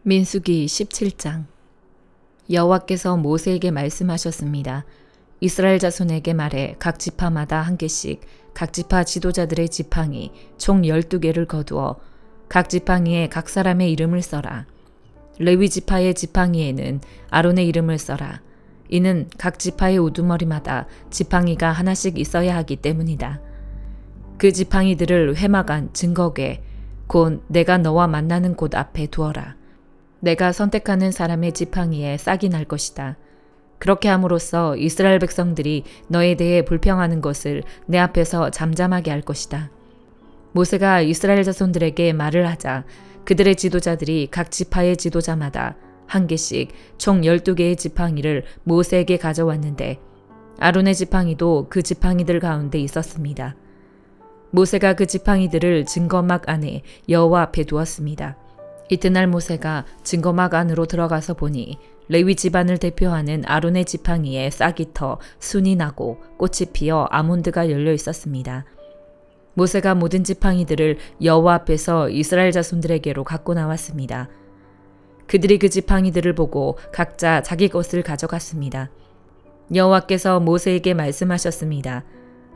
민수기 17장. 여호와께서 모세에게 말씀하셨습니다. 이스라엘 자손에게 말해 각 지파마다 한 개씩 각 지파 지도자들의 지팡이 총 12개를 거두어 각 지팡이에 각 사람의 이름을 써라. 레위 지파의 지팡이에는 아론의 이름을 써라. 이는 각 지파의 우두머리마다 지팡이가 하나씩 있어야 하기 때문이다. 그 지팡이들을 회막안 증거궤 곧 내가 너와 만나는 곳 앞에 두어라. 내가 선택하는 사람의 지팡이에 싹이 날 것이다. 그렇게 함으로써 이스라엘 백성들이 너에 대해 불평하는 것을 내 앞에서 잠잠하게 할 것이다. 모세가 이스라엘 자손들에게 말을 하자 그들의 지도자들이 각 지파의 지도자마다 한 개씩 총 12개의 지팡이를 모세에게 가져왔는데 아론의 지팡이도 그 지팡이들 가운데 있었습니다. 모세가 그 지팡이들을 증거막 안에 여호와 앞에 두었습니다. 이튿날 모세가 증거막 안으로 들어가서 보니 레위 집안을 대표하는 아론의 지팡이에 싹이 터 순이 나고 꽃이 피어 아몬드가 열려 있었습니다. 모세가 모든 지팡이들을 여호와 앞에서 이스라엘 자손들에게로 갖고 나왔습니다. 그들이 그 지팡이들을 보고 각자 자기 것을 가져갔습니다. 여호와께서 모세에게 말씀하셨습니다.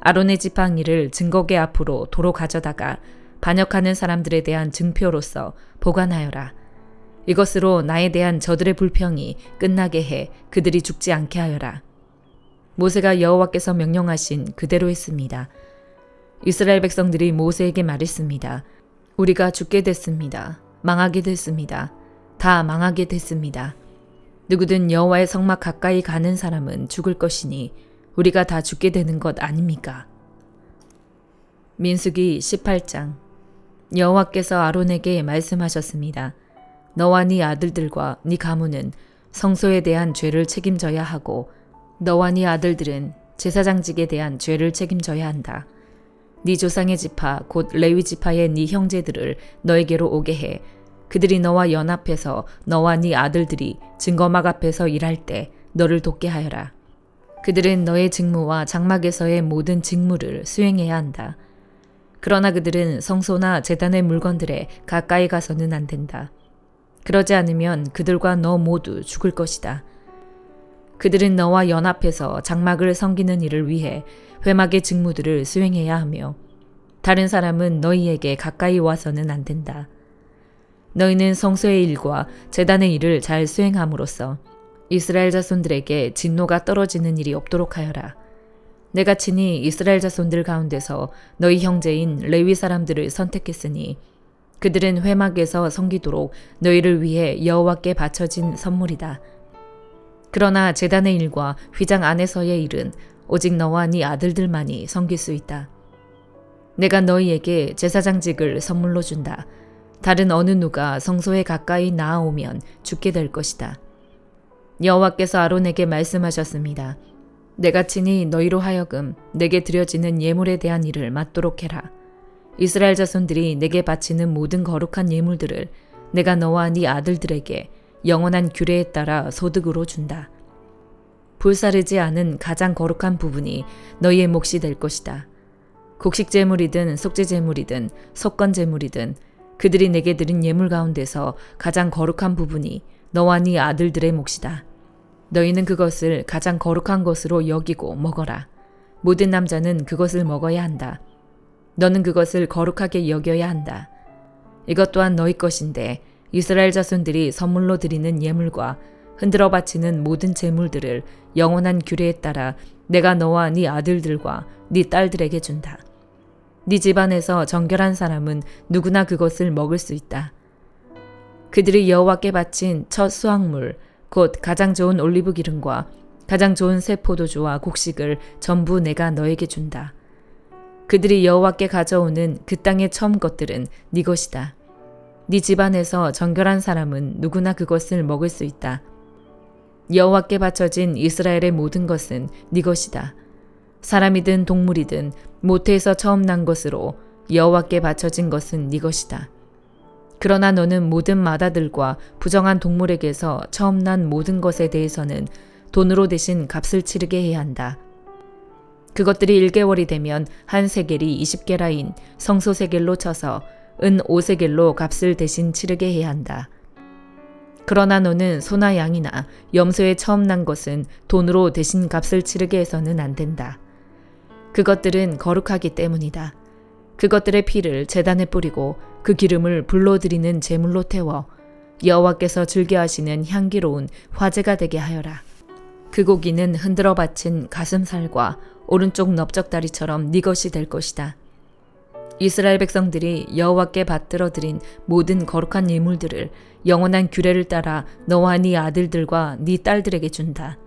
아론의 지팡이를 증거궤 앞으로 도로 가져다가 반역하는 사람들에 대한 증표로서 보관하여라. 이것으로 나에 대한 저들의 불평이 끝나게 해 그들이 죽지 않게 하여라. 모세가 여호와께서 명령하신 그대로 했습니다. 이스라엘 백성들이 모세에게 말했습니다. 우리가 죽게 됐습니다. 망하게 됐습니다. 다 망하게 됐습니다. 누구든 여호와의 성막 가까이 가는 사람은 죽을 것이니 우리가 다 죽게 되는 것 아닙니까? 민수기 18장. 여호와께서 아론에게 말씀하셨습니다. 너와 네 아들들과 네 가문은 성소에 대한 죄를 책임져야 하고 너와 네 아들들은 제사장직에 대한 죄를 책임져야 한다. 네 조상의 지파 곧 레위 지파의 네 형제들을 너에게로 오게 해 그들이 너와 연합해서 너와 네 아들들이 증거막 앞에서 일할 때 너를 돕게 하여라. 그들은 너의 직무와 장막에서의 모든 직무를 수행해야 한다. 그러나 그들은 성소나 제단의 물건들에 가까이 가서는 안 된다. 그러지 않으면 그들과 너 모두 죽을 것이다. 그들은 너와 연합해서 장막을 섬기는 일을 위해 회막의 직무들을 수행해야 하며 다른 사람은 너희에게 가까이 와서는 안 된다. 너희는 성소의 일과 제단의 일을 잘 수행함으로써 이스라엘 자손들에게 진노가 떨어지는 일이 없도록 하여라. 내가 친히 이스라엘 자손들 가운데서 너희 형제인 레위 사람들을 선택했으니 그들은 회막에서 섬기도록 너희를 위해 여호와께 바쳐진 선물이다. 그러나 제단의 일과 휘장 안에서의 일은 오직 너와 네 아들들만이 섬길 수 있다. 내가 너희에게 제사장직을 선물로 준다. 다른 어느 누가 성소에 가까이 나아오면 죽게 될 것이다. 여호와께서 아론에게 말씀하셨습니다. 내가 친히 너희로 하여금 내게 드려지는 예물에 대한 일을 맡도록 해라. 이스라엘 자손들이 내게 바치는 모든 거룩한 예물들을 내가 너와 네 아들들에게 영원한 규례에 따라 소득으로 준다. 불사르지 않은 가장 거룩한 부분이 너희의 몫이 될 것이다. 곡식 제물이든 속죄 제물이든 속건 제물이든 그들이 내게 드린 예물 가운데서 가장 거룩한 부분이 너와 네 아들들의 몫이다. 너희는 그것을 가장 거룩한 것으로 여기고 먹어라. 모든 남자는 그것을 먹어야 한다. 너는 그것을 거룩하게 여겨야 한다. 이것 또한 너희 것인데 이스라엘 자손들이 선물로 드리는 예물과 흔들어 바치는 모든 제물들을 영원한 규례에 따라 내가 너와 네 아들들과 네 딸들에게 준다. 네 집안에서 정결한 사람은 누구나 그것을 먹을 수 있다. 그들이 여호와께 바친 첫 수확물 곧 가장 좋은 올리브 기름과 가장 좋은 새 포도주와 곡식을 전부 내가 너에게 준다. 그들이 여호와께 가져오는 그 땅의 처음 것들은 네 것이다. 네 집안에서 정결한 사람은 누구나 그것을 먹을 수 있다. 여호와께 바쳐진 이스라엘의 모든 것은 네 것이다. 사람이든 동물이든 모태에서 처음 난 것으로 여호와께 바쳐진 것은 네 것이다. 그러나 너는 모든 마다들과 부정한 동물에게서 처음 난 모든 것에 대해서는 돈으로 대신 값을 치르게 해야 한다. 그것들이 1개월이 되면 한 세겔이 20게라인 성소 세겔로 쳐서 은 5세겔로 값을 대신 치르게 해야 한다. 그러나 너는 소나 양이나 염소에 처음 난 것은 돈으로 대신 값을 치르게 해서는 안 된다. 그것들은 거룩하기 때문이다. 그것들의 피를 제단에 뿌리고 그 기름을 불로 드리는 제물로 태워 여호와께서 즐겨하시는 향기로운 화제가 되게 하여라. 그 고기는 흔들어 바친 가슴살과 오른쪽 넓적다리처럼 네 것이 될 것이다. 이스라엘 백성들이 여호와께 받들어 드린 모든 거룩한 예물들을 영원한 규례를 따라 너와 네 아들들과 네 딸들에게 준다.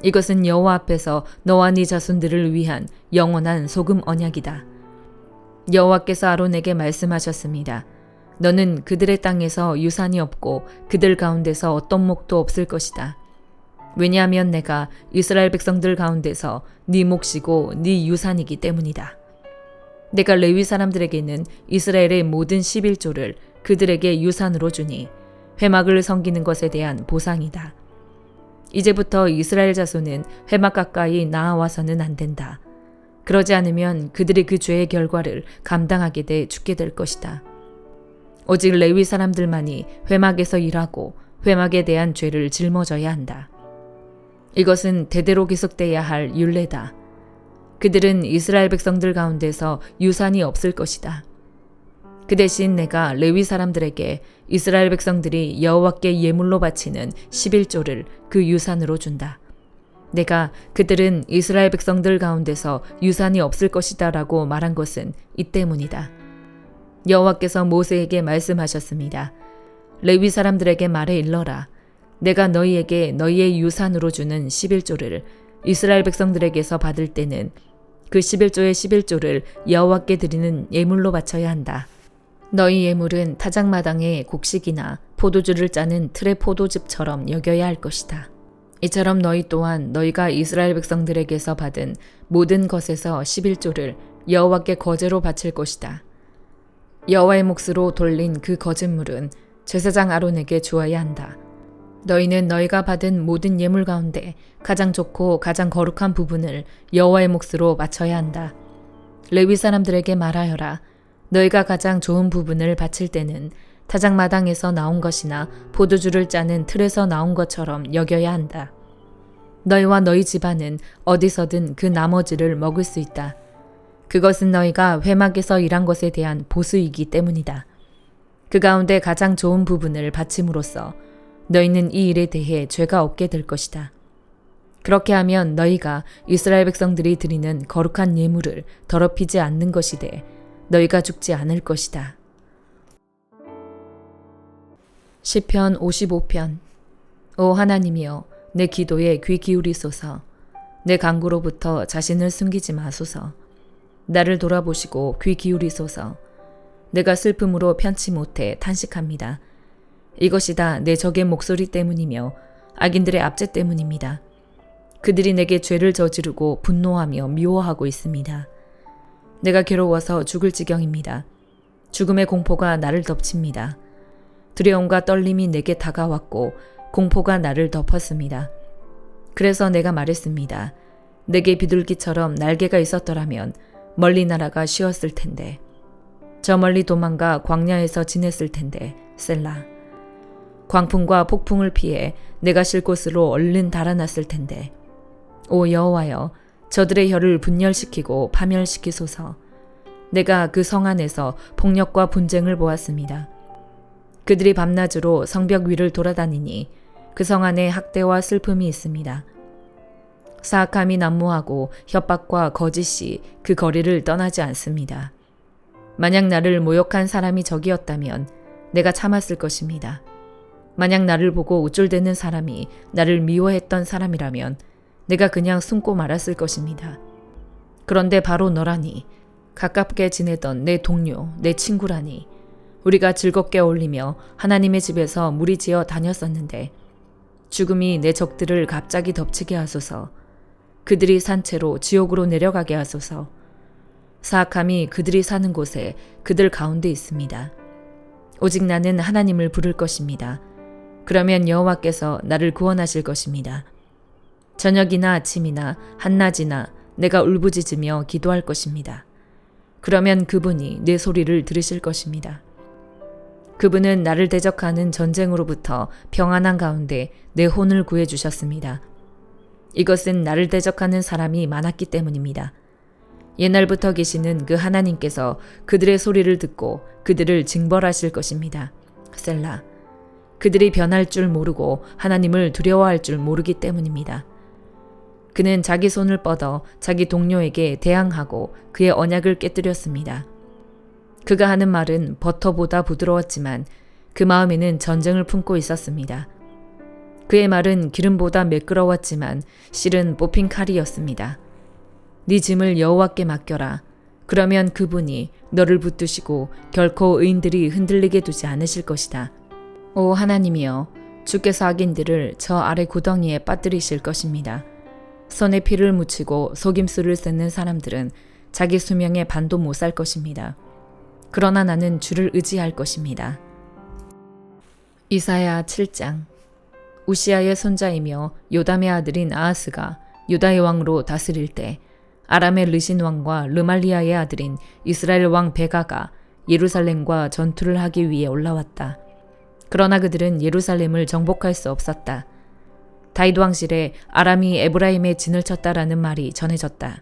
이것은 여호와 앞에서 너와 네 자손들을 위한 영원한 소금 언약이다. 여호와께서 아론에게 말씀하셨습니다. 너는 그들의 땅에서 유산이 없고 그들 가운데서 어떤 목도 없을 것이다. 왜냐하면 내가 이스라엘 백성들 가운데서 네 몫이고 네 유산이기 때문이다. 내가 레위 사람들에게는 이스라엘의 모든 11조를 그들에게 유산으로 주니 회막을 섬기는 것에 대한 보상이다. 이제부터 이스라엘 자손은 회막 가까이 나아와서는 안 된다. 그러지 않으면 그들이 그 죄의 결과를 감당하게 돼 죽게 될 것이다. 오직 레위 사람들만이 회막에서 일하고 회막에 대한 죄를 짊어져야 한다. 이것은 대대로 계속돼야 할 율례다. 그들은 이스라엘 백성들 가운데서 유산이 없을 것이다. 그 대신 내가 레위 사람들에게 이스라엘 백성들이 여호와께 예물로 바치는 11조를 그 유산으로 준다. 내가 그들은 이스라엘 백성들 가운데서 유산이 없을 것이다 라고 말한 것은 이 때문이다. 여호와께서 모세에게 말씀하셨습니다. 레위 사람들에게 말해 일러라. 내가 너희에게 너희의 유산으로 주는 11조를 이스라엘 백성들에게서 받을 때는 그 11조의 11조를 여호와께 드리는 예물로 바쳐야 한다. 너희 예물은 타작마당의 곡식이나 포도주를 짜는 틀의 포도즙처럼 여겨야 할 것이다. 이처럼 너희 또한 너희가 이스라엘 백성들에게서 받은 모든 것에서 11조를 여호와께 거제로 바칠 것이다. 여호와의 몫으로 돌린 그 거짓물은 제사장 아론에게 주어야 한다. 너희는 너희가 받은 모든 예물 가운데 가장 좋고 가장 거룩한 부분을 여호와의 몫으로 바쳐야 한다. 레위 사람들에게 말하여라. 너희가 가장 좋은 부분을 바칠 때는 타작마당에서 나온 것이나 포도주를 짜는 틀에서 나온 것처럼 여겨야 한다. 너희와 너희 집안은 어디서든 그 나머지를 먹을 수 있다. 그것은 너희가 회막에서 일한 것에 대한 보수이기 때문이다. 그 가운데 가장 좋은 부분을 바침으로써 너희는 이 일에 대해 죄가 없게 될 것이다. 그렇게 하면 너희가 이스라엘 백성들이 드리는 거룩한 예물을 더럽히지 않는 것이 돼 너희가 죽지 않을 것이다. 시편 55편. 오 하나님이여, 내 기도에 귀 기울이소서. 내 간구로부터 자신을 숨기지 마소서. 나를 돌아보시고 귀 기울이소서. 내가 슬픔으로 편치 못해 탄식합니다. 이것이 다 내 적의 목소리 때문이며 악인들의 압제 때문입니다. 그들이 내게 죄를 저지르고 분노하며 미워하고 있습니다. 내가 괴로워서 죽을 지경입니다. 죽음의 공포가 나를 덮칩니다. 두려움과 떨림이 내게 다가왔고 공포가 나를 덮었습니다. 그래서 내가 말했습니다. 내게 비둘기처럼 날개가 있었더라면 멀리 날아가 쉬었을 텐데. 저 멀리 도망가 광야에서 지냈을 텐데. 셀라. 광풍과 폭풍을 피해 내가 쉴 곳으로 얼른 달아났을 텐데. 오 여호와여, 저들의 혀를 분열시키고 파멸시키소서. 내가 그 성 안에서 폭력과 분쟁을 보았습니다. 그들이 밤낮으로 성벽 위를 돌아다니니 그 성 안에 학대와 슬픔이 있습니다. 사악함이 난무하고 협박과 거짓이 그 거리를 떠나지 않습니다. 만약 나를 모욕한 사람이 적이었다면 내가 참았을 것입니다. 만약 나를 보고 우쭐대는 사람이 나를 미워했던 사람이라면 내가 그냥 숨고 말았을 것입니다. 그런데 바로 너라니, 가깝게 지내던 내 동료, 내 친구라니, 우리가 즐겁게 어울리며 하나님의 집에서 무리지어 다녔었는데 죽음이 내 적들을 갑자기 덮치게 하소서. 그들이 산채로 지옥으로 내려가게 하소서. 사악함이 그들이 사는 곳에 그들 가운데 있습니다. 오직 나는 하나님을 부를 것입니다. 그러면 여호와께서 나를 구원하실 것입니다. 저녁이나 아침이나 한낮이나 내가 울부짖으며 기도할 것입니다. 그러면 그분이 내 소리를 들으실 것입니다. 그분은 나를 대적하는 전쟁으로부터 평안한 가운데 내 혼을 구해주셨습니다. 이것은 나를 대적하는 사람이 많았기 때문입니다. 옛날부터 계시는 그 하나님께서 그들의 소리를 듣고 그들을 징벌하실 것입니다. 셀라. 그들이 변할 줄 모르고 하나님을 두려워할 줄 모르기 때문입니다. 그는 자기 손을 뻗어 자기 동료에게 대항하고 그의 언약을 깨뜨렸습니다. 그가 하는 말은 버터보다 부드러웠지만 그 마음에는 전쟁을 품고 있었습니다. 그의 말은 기름보다 매끄러웠지만 실은 뽑힌 칼이었습니다. 네 짐을 여호와께 맡겨라. 그러면 그분이 너를 붙드시고 결코 의인들이 흔들리게 두지 않으실 것이다. 오 하나님이여, 주께서 악인들을 저 아래 구덩이에 빠뜨리실 것입니다. 손에 피를 묻히고 속임수를 쓰는 사람들은 자기 수명에 반도 못 살 것입니다. 그러나 나는 주를 의지할 것입니다. 이사야 7장. 우시아의 손자이며 요담의 아들인 아하스가 유다의 왕으로 다스릴 때 아람의 르신 왕과 르말리아의 아들인 이스라엘 왕 베가가 예루살렘과 전투를 하기 위해 올라왔다. 그러나 그들은 예루살렘을 정복할 수 없었다. 다윗 왕실에 아람이 에브라임에 진을 쳤다라는 말이 전해졌다.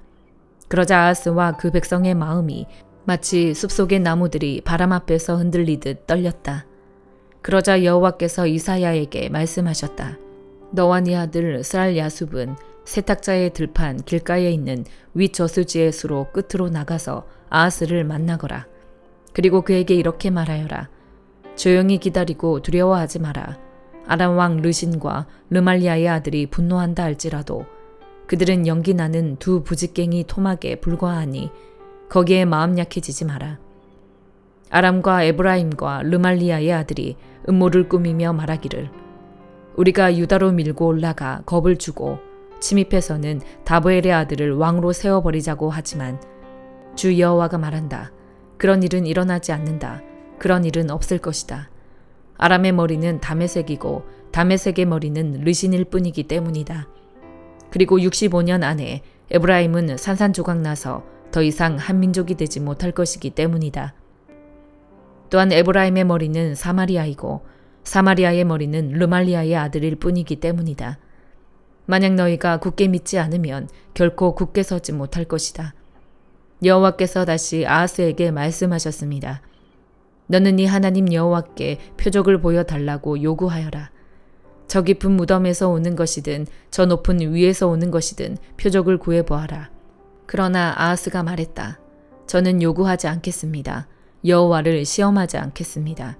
그러자 아하스와 그 백성의 마음이 마치 숲속의 나무들이 바람 앞에서 흔들리듯 떨렸다. 그러자 여호와께서 이사야에게 말씀하셨다. 너와 네 아들 스알 야숲은 세탁자의 들판 길가에 있는 윗저수지의 수로 끝으로 나가서 아하스를 만나거라. 그리고 그에게 이렇게 말하여라. 조용히 기다리고 두려워하지 마라. 아람 왕 르신과 르말리아의 아들이 분노한다 할지라도 그들은 연기 나는 두 부직갱이 토막에 불과하니 거기에 마음 약해지지 마라. 아람과 에브라임과 르말리아의 아들이 음모를 꾸미며 말하기를 우리가 유다로 밀고 올라가 겁을 주고 침입해서는 다보엘의 아들을 왕으로 세워버리자고 하지만 주 여호와가 말한다. 그런 일은 일어나지 않는다. 그런 일은 없을 것이다. 아람의 머리는 다메섹이고 다메섹의 머리는 르신일 뿐이기 때문이다. 그리고 65년 안에 에브라임은 산산조각 나서 더 이상 한 민족이 되지 못할 것이기 때문이다. 또한 에브라임의 머리는 사마리아이고 사마리아의 머리는 르말리아의 아들일 뿐이기 때문이다. 만약 너희가 굳게 믿지 않으면 결코 굳게 서지 못할 것이다. 여호와께서 다시 아하스에게 말씀하셨습니다. 너는 네 하나님 여호와께 표적을 보여달라고 요구하여라. 저 깊은 무덤에서 오는 것이든 저 높은 위에서 오는 것이든 표적을 구해보아라. 그러나 아하스가 말했다. 저는 요구하지 않겠습니다. 여호와를 시험하지 않겠습니다.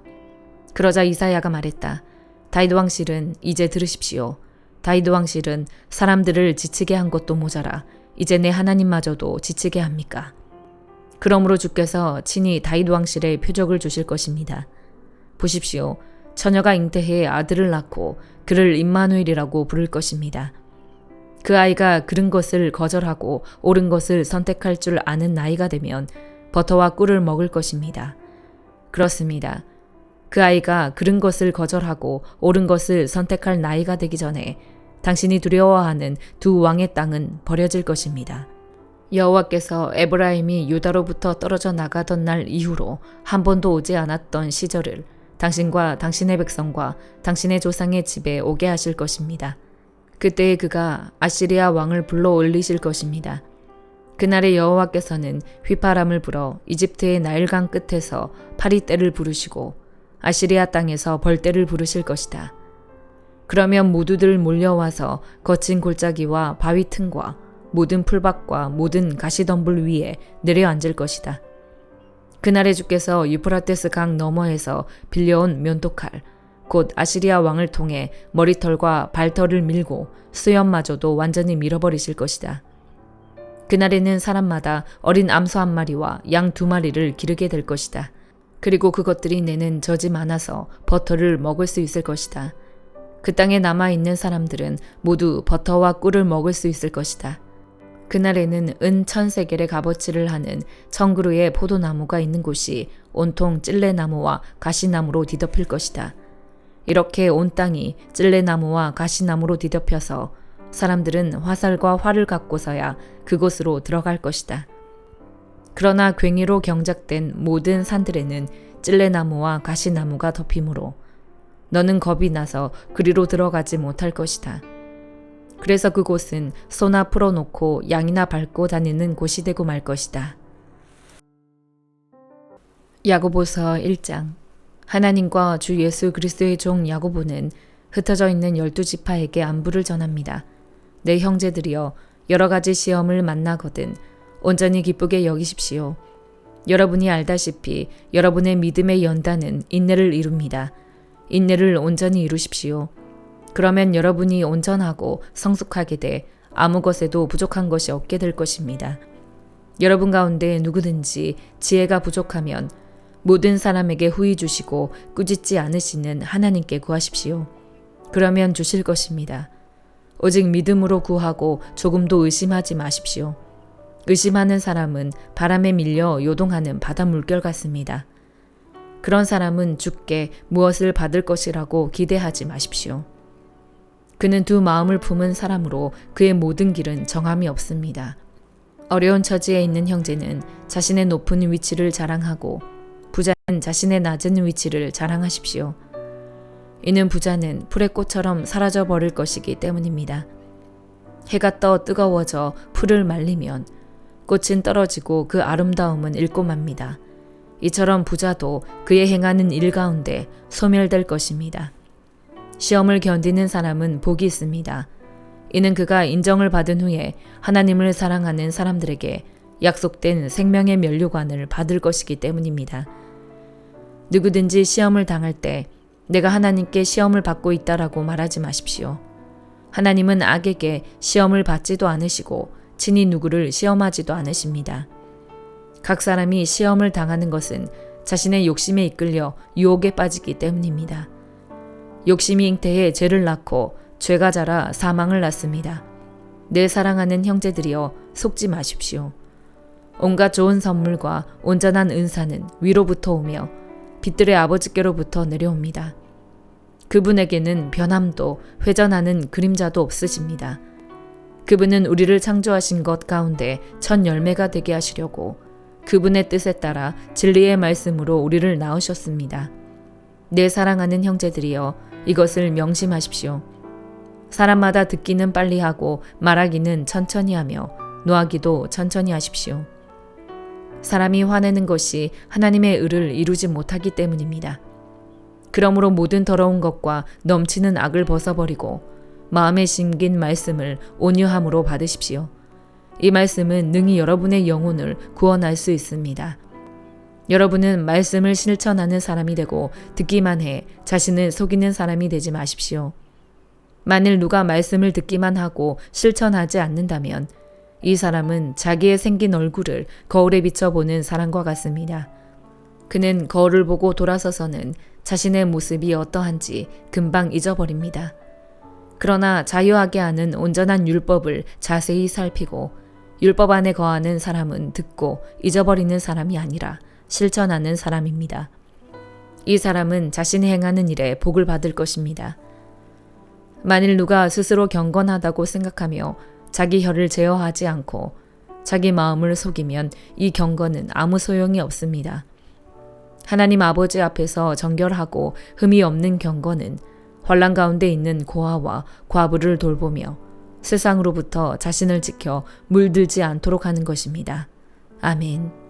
그러자 이사야가 말했다. 다윗 왕실은 이제 들으십시오. 다윗 왕실은 사람들을 지치게 한 것도 모자라 이제 내 하나님마저도 지치게 합니까? 그러므로 주께서 친히 다윗 왕실에 표적을 주실 것입니다. 보십시오. 처녀가 잉태해 아들을 낳고 그를 임마누엘이라고 부를 것입니다. 그 아이가 그른 것을 거절하고 옳은 것을 선택할 줄 아는 나이가 되면 버터와 꿀을 먹을 것입니다. 그렇습니다. 그 아이가 그른 것을 거절하고 옳은 것을 선택할 나이가 되기 전에 당신이 두려워하는 두 왕의 땅은 버려질 것입니다. 여호와께서 에브라임이 유다로부터 떨어져 나가던 날 이후로 한 번도 오지 않았던 시절을 당신과 당신의 백성과 당신의 조상의 집에 오게 하실 것입니다. 그때에 그가 아시리아 왕을 불러 올리실 것입니다. 그날에 여호와께서는 휘파람을 불어 이집트의 나일강 끝에서 파리떼를 부르시고 아시리아 땅에서 벌떼를 부르실 것이다. 그러면 모두들 몰려와서 거친 골짜기와 바위 틈과 모든 풀밭과 모든 가시덤불 위에 내려앉을 것이다. 그날에 주께서 유프라테스 강 너머에서 빌려온 면도칼, 곧 아시리아 왕을 통해 머리털과 발털을 밀고 수염마저도 완전히 밀어버리실 것이다. 그날에는 사람마다 어린 암소 한 마리와 양 2마리를 기르게 될 것이다. 그리고 그것들이 내는 젖이 많아서 버터를 먹을 수 있을 것이다. 그 땅에 남아있는 사람들은 모두 버터와 꿀을 먹을 수 있을 것이다. 그날에는 은 1000세겔의 값어치를 하는 1000그루의 포도나무가 있는 곳이 온통 찔레나무와 가시나무로 뒤덮일 것이다. 이렇게 온 땅이 찔레나무와 가시나무로 뒤덮여서 사람들은 화살과 활을 갖고서야 그곳으로 들어갈 것이다. 그러나 괭이로 경작된 모든 산들에는 찔레나무와 가시나무가 덮이므로 너는 겁이 나서 그리로 들어가지 못할 것이다. 그래서 그곳은 소나 풀어놓고 양이나 밟고 다니는 곳이 되고 말 것이다. 야고보서 1장. 하나님과 주 예수 그리스도의 종 야고보는 흩어져 있는 12지파에게 안부를 전합니다. 내 형제들이여, 여러 가지 시험을 만나거든 온전히 기쁘게 여기십시오. 여러분이 알다시피 여러분의 믿음의 연단은 인내를 이룹니다. 인내를 온전히 이루십시오. 그러면 여러분이 온전하고 성숙하게 돼 아무 것에도 부족한 것이 없게 될 것입니다. 여러분 가운데 누구든지 지혜가 부족하면 모든 사람에게 후히 주시고 꾸짖지 않으시는 하나님께 구하십시오. 그러면 주실 것입니다. 오직 믿음으로 구하고 조금도 의심하지 마십시오. 의심하는 사람은 바람에 밀려 요동하는 바다 물결 같습니다. 그런 사람은 주께 무엇을 받을 것이라고 기대하지 마십시오. 그는 두 마음을 품은 사람으로 그의 모든 길은 정함이 없습니다. 어려운 처지에 있는 형제는 자신의 높은 위치를 자랑하고 부자는 자신의 낮은 위치를 자랑하십시오. 이는 부자는 풀의 꽃처럼 사라져 버릴 것이기 때문입니다. 해가 떠 뜨거워져 풀을 말리면 꽃은 떨어지고 그 아름다움은 잃고 맙니다. 이처럼 부자도 그의 행하는 일 가운데 소멸될 것입니다. 시험을 견디는 사람은 복이 있습니다. 이는 그가 인정을 받은 후에 하나님을 사랑하는 사람들에게 약속된 생명의 면류관을 받을 것이기 때문입니다. 누구든지 시험을 당할 때 내가 하나님께 시험을 받고 있다라고 말하지 마십시오. 하나님은 악에게 시험을 받지도 않으시고 친히 누구를 시험하지도 않으십니다. 각 사람이 시험을 당하는 것은 자신의 욕심에 이끌려 유혹에 빠지기 때문입니다. 욕심이 잉태해 죄를 낳고 죄가 자라 사망을 낳습니다. 내 사랑하는 형제들이여, 속지 마십시오. 온갖 좋은 선물과 온전한 은사는 위로부터 오며 빛들의 아버지께로부터 내려옵니다. 그분에게는 변함도 회전하는 그림자도 없으십니다. 그분은 우리를 창조하신 것 가운데 첫 열매가 되게 하시려고 그분의 뜻에 따라 진리의 말씀으로 우리를 낳으셨습니다. 내 사랑하는 형제들이여, 이것을 명심하십시오. 사람마다 듣기는 빨리 하고 말하기는 천천히 하며 노하기도 천천히 하십시오. 사람이 화내는 것이 하나님의 의를 이루지 못하기 때문입니다. 그러므로 모든 더러운 것과 넘치는 악을 벗어버리고 마음에 심긴 말씀을 온유함으로 받으십시오. 이 말씀은 능히 여러분의 영혼을 구원할 수 있습니다. 여러분은 말씀을 실천하는 사람이 되고 듣기만 해 자신을 속이는 사람이 되지 마십시오. 만일 누가 말씀을 듣기만 하고 실천하지 않는다면 이 사람은 자기의 생긴 얼굴을 거울에 비춰보는 사람과 같습니다. 그는 거울을 보고 돌아서서는 자신의 모습이 어떠한지 금방 잊어버립니다. 그러나 자유하게 하는 온전한 율법을 자세히 살피고 율법 안에 거하는 사람은 듣고 잊어버리는 사람이 아니라 실천하는 사람입니다. 이 사람은 자신이 행하는 일에 복을 받을 것입니다. 만일 누가 스스로 경건하다고 생각하며 자기 혀를 제어하지 않고 자기 마음을 속이면 이 경건은 아무 소용이 없습니다. 하나님 아버지 앞에서 정결하고 흠이 없는 경건은 환난 가운데 있는 고아와 과부를 돌보며 세상으로부터 자신을 지켜 물들지 않도록 하는 것입니다. 아멘.